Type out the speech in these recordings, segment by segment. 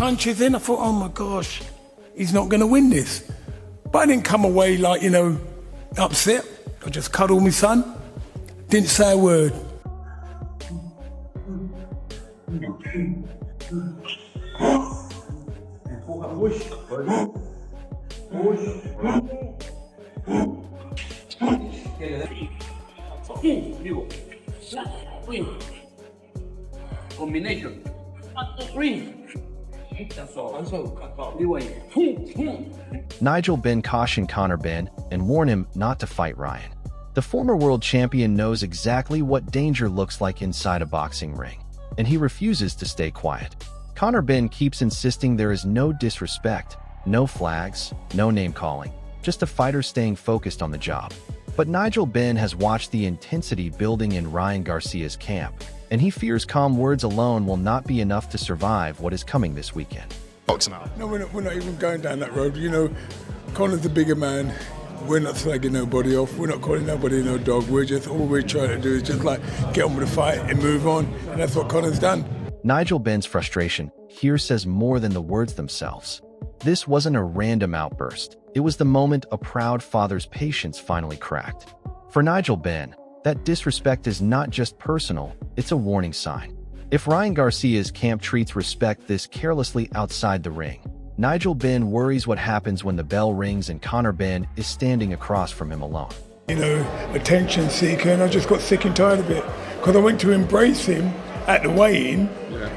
punches in. I thought, oh my gosh, he's not going to win this. But I didn't come away like, you know, upset. I just cuddled my son, didn't say a word. Combination. Nigel Benn cautioned Conor Benn and warned him not to fight Ryan. The former world champion knows exactly what danger looks like inside a boxing ring, and he refuses to stay quiet. Conor Benn keeps insisting there is no disrespect, no flags, no name-calling, just a fighter staying focused on the job. But Nigel Benn has watched the intensity building in Ryan Garcia's camp, and he fears calm words alone will not be enough to survive what is coming this weekend. No, we're not even going down that road. You know, Conor's the bigger man. We're not slagging nobody off. We're not calling nobody no dog. All we're trying to do is just like get on with the fight and move on. And that's what Conor's done. Nigel Benn's frustration here says more than the words themselves. This wasn't a random outburst. It was the moment a proud father's patience finally cracked. For Nigel Benn, that disrespect is not just personal, it's a warning sign. If Ryan Garcia's camp treats respect this carelessly outside the ring, Nigel Benn worries what happens when the bell rings and Conor Benn is standing across from him alone. You know, attention seeker, and I just got sick and tired of it. Because I went to embrace him at the weigh-in,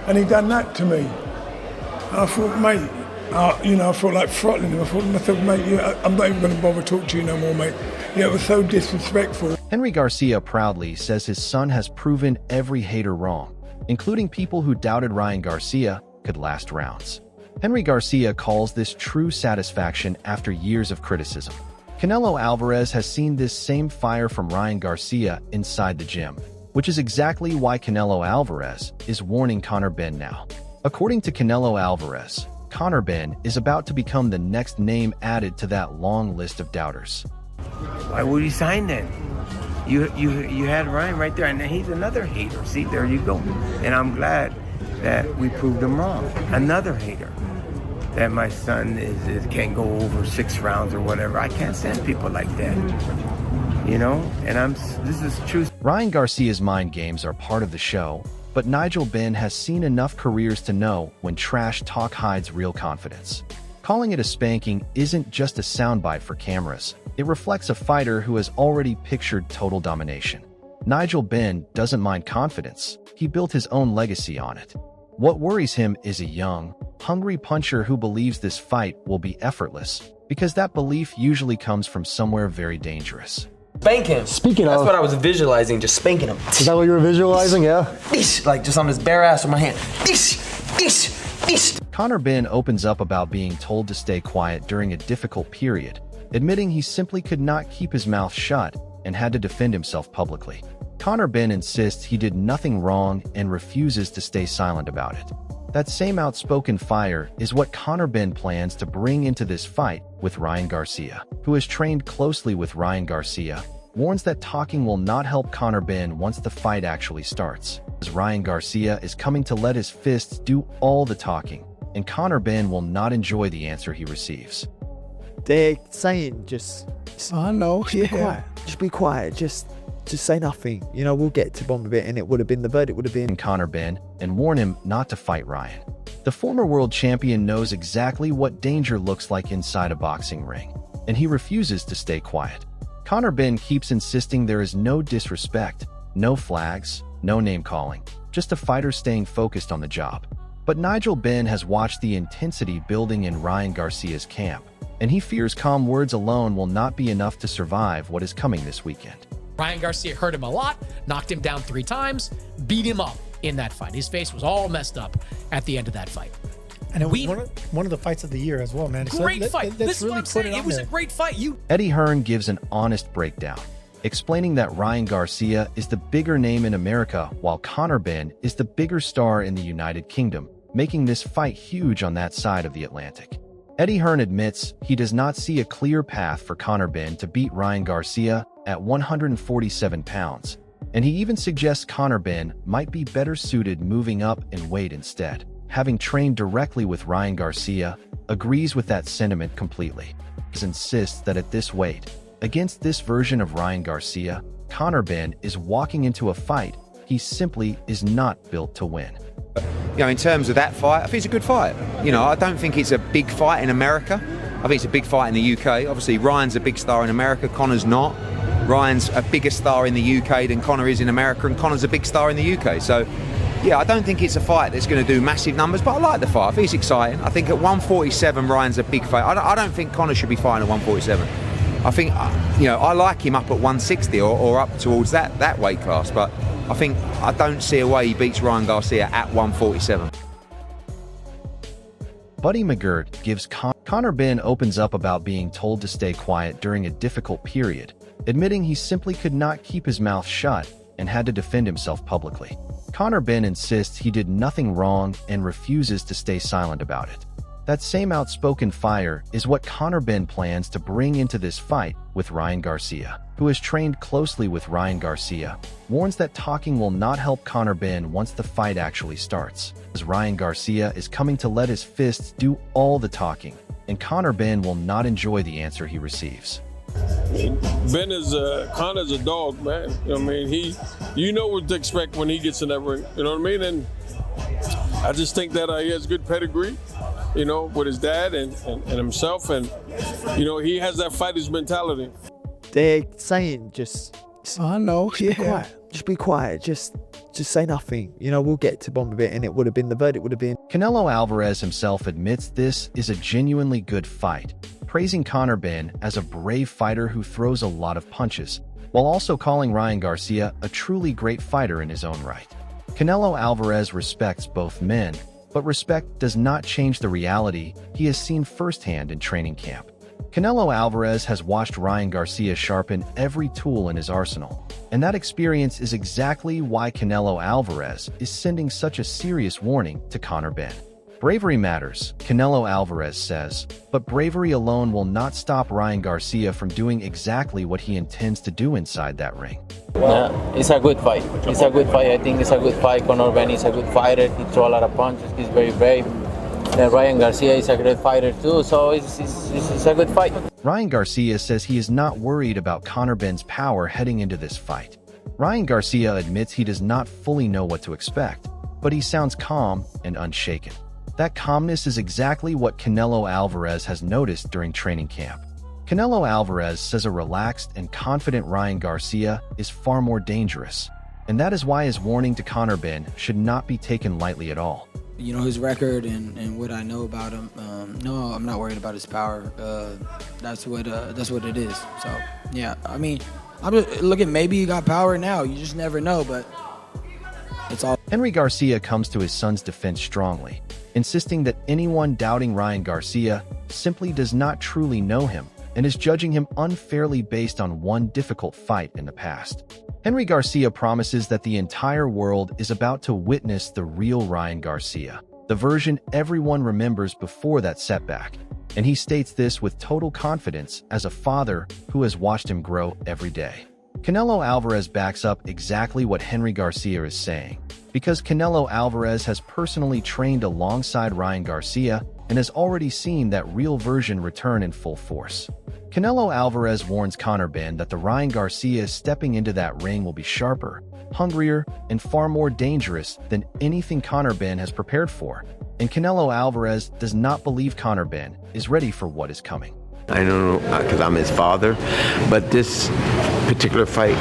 and he done that to me. And I thought, mate, I felt like throttling him. I thought to myself, mate, I'm not even going to bother talking to you no more, mate. It was so disrespectful. Henry Garcia proudly says his son has proven every hater wrong, including people who doubted Ryan Garcia could last rounds. Henry Garcia calls this true satisfaction after years of criticism. Canelo Alvarez has seen this same fire from Ryan Garcia inside the gym, which is exactly why Canelo Alvarez is warning Conor Benn now. According to Canelo Alvarez, Conor Benn is about to become the next name added to that long list of doubters. Why would you sign then? You had Ryan right there, and he's another hater. See, there you go. And I'm glad that we proved him wrong. Another hater. That my son can't go over 6 rounds or whatever. I can't stand people like that. You know, and this is true. Ryan Garcia's mind games are part of the show, but Nigel Benn has seen enough careers to know when trash talk hides real confidence. Calling it a spanking isn't just a soundbite for cameras. It reflects a fighter who has already pictured total domination. Nigel Benn doesn't mind confidence. He built his own legacy on it. What worries him is a young, hungry puncher who believes this fight will be effortless, because that belief usually comes from somewhere very dangerous. Spank him. That's what I was visualizing, just spanking him. Is that what you were visualizing, yeah? Like just on his bare ass with my hand. Conor Benn opens up about being told to stay quiet during a difficult period, admitting he simply could not keep his mouth shut and had to defend himself publicly. Conor Benn insists he did nothing wrong and refuses to stay silent about it. That same outspoken fire is what Conor Benn plans to bring into this fight with Ryan Garcia, who has trained closely with Ryan Garcia, warns that talking will not help Conor Benn once the fight actually starts, as Ryan Garcia is coming to let his fists do all the talking, and Conor Benn will not enjoy the answer he receives. They're saying I know, be quiet. Just be quiet. Just say nothing. You know, we'll get to the bottom of it, and it would have been the verdict would have been Conor Benn and warn him not to fight Ryan. The former world champion knows exactly what danger looks like inside a boxing ring, and he refuses to stay quiet. Conor Benn keeps insisting there is no disrespect, no flags, no name-calling, just a fighter staying focused on the job. But Nigel Benn has watched the intensity building in Ryan Garcia's camp, and he fears calm words alone will not be enough to survive what is coming this weekend. Ryan Garcia hurt him a lot, knocked him down 3 times, beat him up in that fight. His face was all messed up at the end of that fight. And it was one of the fights of the year as well, man. Great fight. This is what I'm saying. It was a great fight. Eddie Hearn gives an honest breakdown, explaining that Ryan Garcia is the bigger name in America while Conor Benn is the bigger star in the United Kingdom, making this fight huge on that side of the Atlantic. Eddie Hearn admits he does not see a clear path for Conor Benn to beat Ryan Garcia at 147 pounds, and he even suggests Conor Benn might be better suited moving up in weight instead. having trained directly with Ryan Garcia, agrees with that sentiment completely. He insists that at this weight, against this version of Ryan Garcia, Conor Benn is walking into a fight he simply is not built to win. You know, in terms of that fight, I think it's a good fight. You know, I don't think it's a big fight in America. I think it's a big fight in the UK. Obviously, Ryan's a big star in America, Conor's not. Ryan's a bigger star in the UK than Conor is in America, and Conor's a big star in the UK. So, yeah, I don't think it's a fight that's going to do massive numbers, but I like the fight. I think it's exciting. I think at 147, Ryan's a big fight. I don't think Conor should be fighting at 147. I think, you know, I like him up at 160 or up towards that weight class, but I don't see a way he beats Ryan Garcia at 147. Buddy McGirt gives Conor Benn opens up about being told to stay quiet during a difficult period, admitting he simply could not keep his mouth shut and had to defend himself publicly. Conor Benn insists he did nothing wrong and refuses to stay silent about it. That same outspoken fire is what Conor Benn plans to bring into this fight with Ryan Garcia, who has trained closely with Ryan Garcia, warns that talking will not help Conor Benn once the fight actually starts, as Ryan Garcia is coming to let his fists do all the talking, and Conor Benn will not enjoy the answer he receives. Ben Conor's a dog, man. You know what I mean? You know what to expect when he gets in that ring. You know what I mean? And I just think that he has good pedigree, you know, with his dad and himself, and you know, he has that fighter's mentality. They're saying just I know, be quiet. Just be quiet. Just say nothing. You know, we'll get to bomb a bit, and it would have been the verdict would have been. Canelo Alvarez himself admits this is a genuinely good fight, praising Conor Benn as a brave fighter who throws a lot of punches, while also calling Ryan Garcia a truly great fighter in his own right. Canelo Alvarez respects both men, but respect does not change the reality he has seen firsthand in training camp. Canelo Alvarez has watched Ryan Garcia sharpen every tool in his arsenal, and that experience is exactly why Canelo Alvarez is sending such a serious warning to Conor Benn. Bravery matters, Canelo Alvarez says, but bravery alone will not stop Ryan Garcia from doing exactly what he intends to do inside that ring. Yeah, it's a good fight. It's a good fight. I think it's a good fight. Conor Benn is a good fighter. He throws a lot of punches. He's very brave. And Ryan Garcia is a great fighter too, so it's a good fight. Ryan Garcia says he is not worried about Conor Benn's power heading into this fight. Ryan Garcia admits he does not fully know what to expect, but he sounds calm and unshaken. That calmness is exactly what Canelo Alvarez has noticed during training camp. Canelo Alvarez says a relaxed and confident Ryan Garcia is far more dangerous, and that is why his warning to Conor Benn should not be taken lightly at all. You know, his record and what I know about him, no, I'm not worried about his power. That's what it is. So, yeah, I mean, maybe he got power now. You just never know, but it's all. Henry Garcia comes to his son's defense strongly, insisting that anyone doubting Ryan Garcia simply does not truly know him and is judging him unfairly based on one difficult fight in the past. Henry Garcia promises that the entire world is about to witness the real Ryan Garcia, the version everyone remembers before that setback, and he states this with total confidence as a father who has watched him grow every day. Canelo Alvarez backs up exactly what Henry Garcia is saying, because Canelo Alvarez has personally trained alongside Ryan Garcia and has already seen that real version return in full force. Canelo Alvarez warns Conor Benn that the Ryan Garcia stepping into that ring will be sharper, hungrier, and far more dangerous than anything Conor Benn has prepared for, and Canelo Alvarez does not believe Conor Benn is ready for what is coming. I don't know, because I'm his father, but this particular fight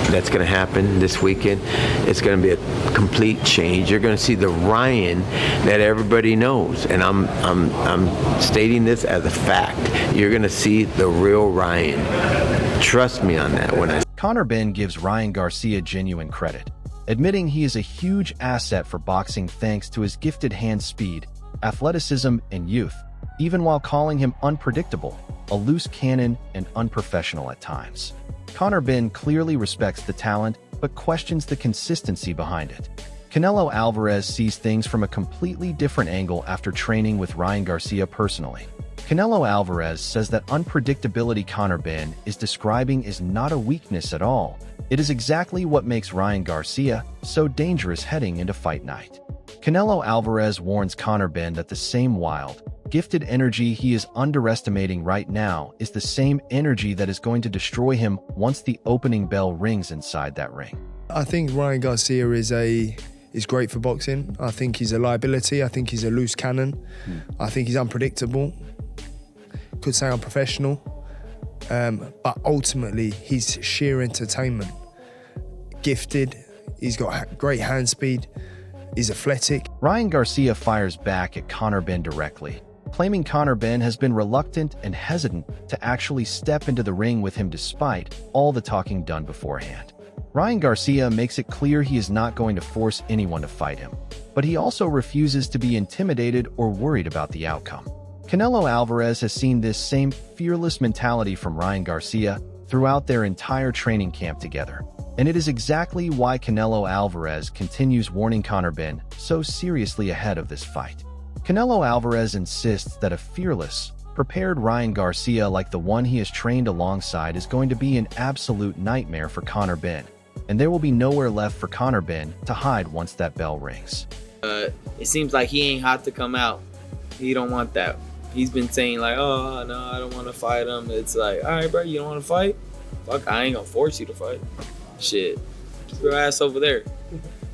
that's going to happen this weekend, it's going to be a complete change. You're going to see the Ryan that everybody knows, and I'm stating this as a fact. You're going to see the real Ryan. Trust me on that. Conor Benn gives Ryan Garcia genuine credit, admitting he is a huge asset for boxing thanks to his gifted hand speed, athleticism, and youth, even while calling him unpredictable, a loose cannon, and unprofessional at times. Conor Benn clearly respects the talent, but questions the consistency behind it. Canelo Alvarez sees things from a completely different angle after training with Ryan Garcia personally. Canelo Alvarez says that unpredictability Conor Benn is describing is not a weakness at all. It is exactly what makes Ryan Garcia so dangerous heading into fight night. Canelo Alvarez warns Conor Benn that the same wild, gifted energy he is underestimating right now is the same energy that is going to destroy him once the opening bell rings inside that ring. I think Ryan Garcia is great for boxing. I think he's a liability. I think he's a loose cannon. I think he's unpredictable. Could say unprofessional. But ultimately, he's sheer entertainment. Gifted. He's got great hand speed. He's athletic. Ryan Garcia fires back at Conor Benn directly, claiming Conor Benn has been reluctant and hesitant to actually step into the ring with him despite all the talking done beforehand. Ryan Garcia makes it clear he is not going to force anyone to fight him, but he also refuses to be intimidated or worried about the outcome. Canelo Alvarez has seen this same fearless mentality from Ryan Garcia throughout their entire training camp together. And it is exactly why Canelo Alvarez continues warning Conor Benn so seriously ahead of this fight. Canelo Alvarez insists that a fearless, prepared Ryan Garcia like the one he has trained alongside is going to be an absolute nightmare for Conor Benn, and there will be nowhere left for Conor Benn to hide once that bell rings. It seems like he ain't hot to come out. He don't want that. He's been saying like, oh, no, I don't want to fight him. It's like, all right, bro, you don't want to fight? Fuck, I ain't going to force you to fight. Shit, keep your ass over there.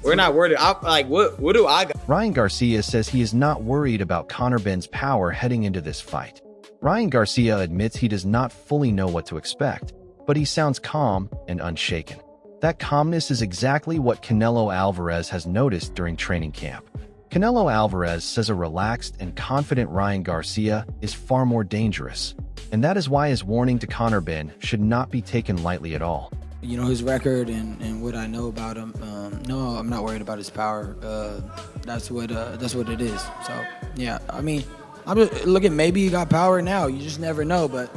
We're not worried. What do I got? Ryan Garcia says he is not worried about Conor Benn's power heading into this fight. Ryan Garcia admits he does not fully know what to expect, but he sounds calm and unshaken. That calmness is exactly what Canelo Alvarez has noticed during training camp. Canelo Alvarez says a relaxed and confident Ryan Garcia is far more dangerous, and that is why his warning to Conor Benn should not be taken lightly at all. You know, his record and what I know about him, no, I'm not worried about his power. That's what it is. So, yeah, I mean, I'm just looking, maybe he got power now. You just never know, but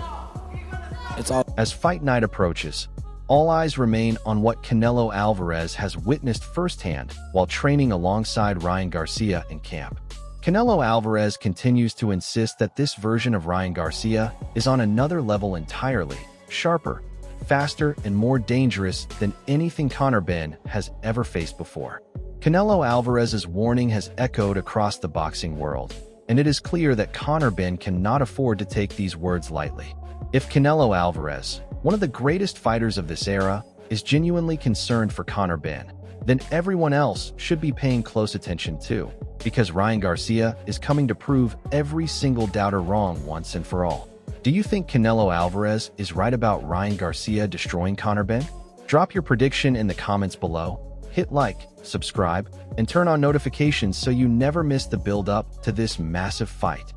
it's all. As fight night approaches, all eyes remain on what Canelo Alvarez has witnessed firsthand while training alongside Ryan Garcia in camp. Canelo Alvarez continues to insist that this version of Ryan Garcia is on another level entirely, sharper, faster, and more dangerous than anything Conor Benn has ever faced before. Canelo Alvarez's warning has echoed across the boxing world, and it is clear that Conor Benn cannot afford to take these words lightly. If Canelo Alvarez, one of the greatest fighters of this era, is genuinely concerned for Conor Benn, then everyone else should be paying close attention too, because Ryan Garcia is coming to prove every single doubter wrong once and for all. Do you think Canelo Alvarez is right about Ryan Garcia destroying Conor Benn? Drop your prediction in the comments below, hit like, subscribe, and turn on notifications so you never miss the build-up to this massive fight.